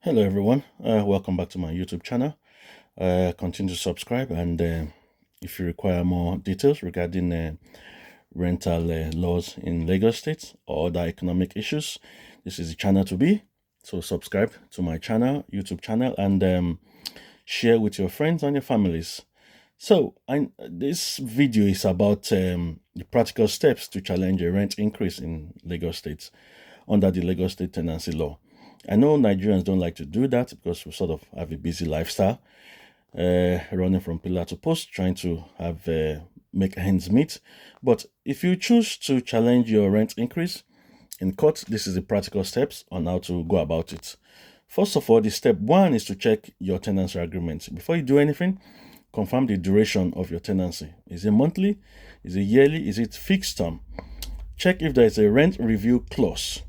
Hello everyone, welcome back to my YouTube channel. Continue to subscribe, and if you require more details regarding rental laws in Lagos State or other economic issues, this is the channel to be. So subscribe to my channel, YouTube channel, and share with your friends and your families. So this video is about the practical steps to challenge a rent increase in Lagos State under the Lagos State Tenancy Law. I know Nigerians don't like to do that because we sort of have a busy lifestyle, running from pillar to post, trying to have make ends meet. But if you choose to challenge your rent increase in court, this is the practical steps on how to go about it. First of all, the step one is to check your tenancy agreement. Before you do anything, confirm the duration of your tenancy. Is it monthly? Is it yearly? Is it fixed term? Check if there is a rent review clause.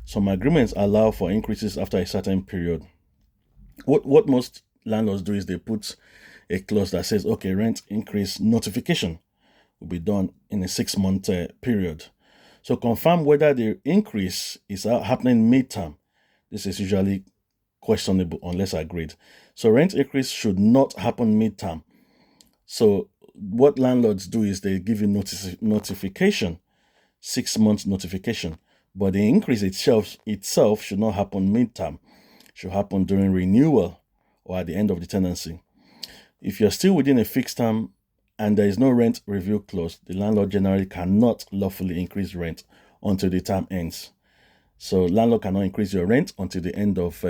Some agreements allow for increases after a certain period. What most landlords do is they put a clause that says, okay, rent increase notification will be done in a 6-month period. So confirm whether the increase is happening mid-term. This is usually questionable unless agreed. So rent increase should not happen mid-term. So what landlords do is they give you notification, 6 months notification. But the increase itself should not happen mid-term. It should happen during renewal or at the end of the tenancy. If you're still within a fixed term and there is no rent review clause, the landlord generally cannot lawfully increase rent until the term ends. So landlord cannot increase your rent until the end of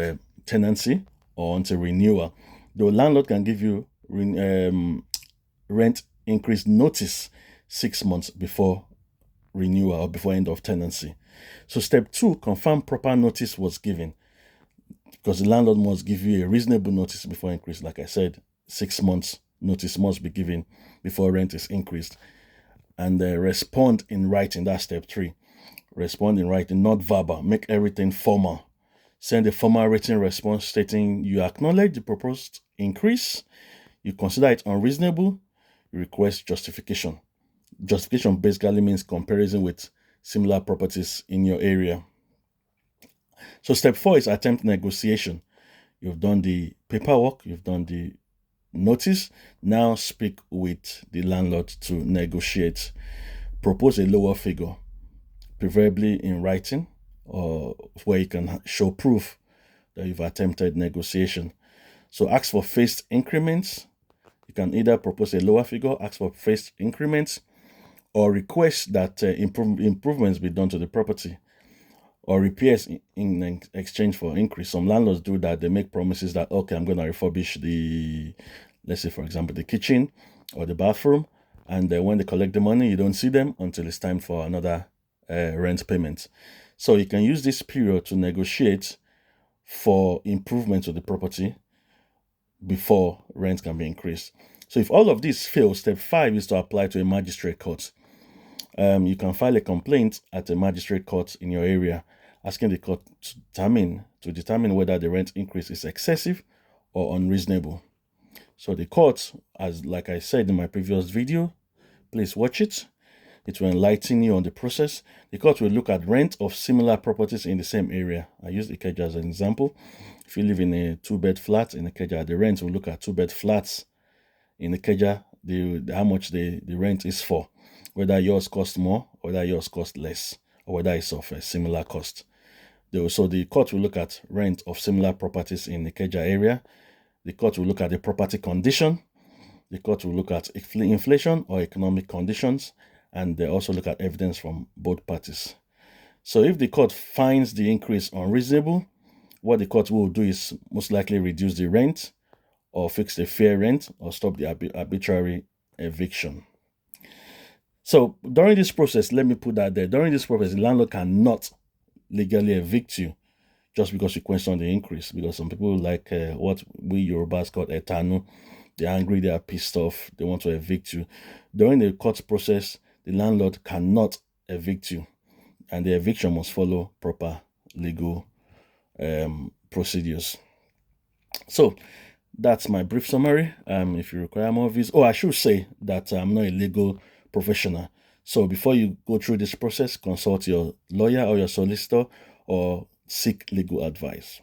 tenancy or until renewal. The landlord can give you rent increase notice 6 months before renewal or before end of tenancy. So step 2, confirm proper notice was given, because the landlord must give you a reasonable notice before increase. Like I said, 6 months notice must be given before rent is increased. And respond in writing. That's step 3. Respond in writing, not verbal. Make everything formal. Send a formal written response stating you acknowledge the proposed increase, you consider it unreasonable, you request justification. Justification basically means comparison with similar properties in your area. So step 4 is attempt negotiation. You've done the paperwork, you've done the notice. Now speak with the landlord to negotiate. Propose a lower figure, preferably in writing, or where you can show proof that you've attempted negotiation. So ask for phased increments. You can either propose a lower figure, ask for phased increments, or request that improvements be done to the property or repairs in exchange for increase. Some landlords do that. They make promises that, okay, I'm going to refurbish the, let's say, for example, the kitchen or the bathroom. And when they collect the money, you don't see them until it's time for another rent payment. So you can use this period to negotiate for improvement to the property before rent can be increased. So if all of this fails, step 5 is to apply to a magistrate court. You can file a complaint at a magistrate court in your area, asking the court to determine whether the rent increase is excessive or unreasonable. So the court, like I said in my previous video, please watch it. It will enlighten you on the process. The court will look at rent of similar properties in the same area. I use Ikeja as an example. If you live in a 2-bed flat in Ikeja, the rent will look at 2-bed flats in Ikeja, how much the rent is for, whether yours costs more, whether yours costs less, or whether it's of a similar cost. So the court will look at rent of similar properties in the Ikeja area. The court will look at the property condition. The court will look at inflation or economic conditions, and they also look at evidence from both parties. So if the court finds the increase unreasonable, what the court will do is most likely reduce the rent or fix the fair rent or stop the arbitrary eviction. So during this process, let me put that there. During this process, the landlord cannot legally evict you just because you question the increase. Because some people like what we Yorubas call etanu. They're angry, they are pissed off, they want to evict you. During the court process, the landlord cannot evict you, and the eviction must follow proper legal procedures. So that's my brief summary. If you require more views, I should say that I'm not a legal professional. So before you go through this process, consult your lawyer or your solicitor or seek legal advice.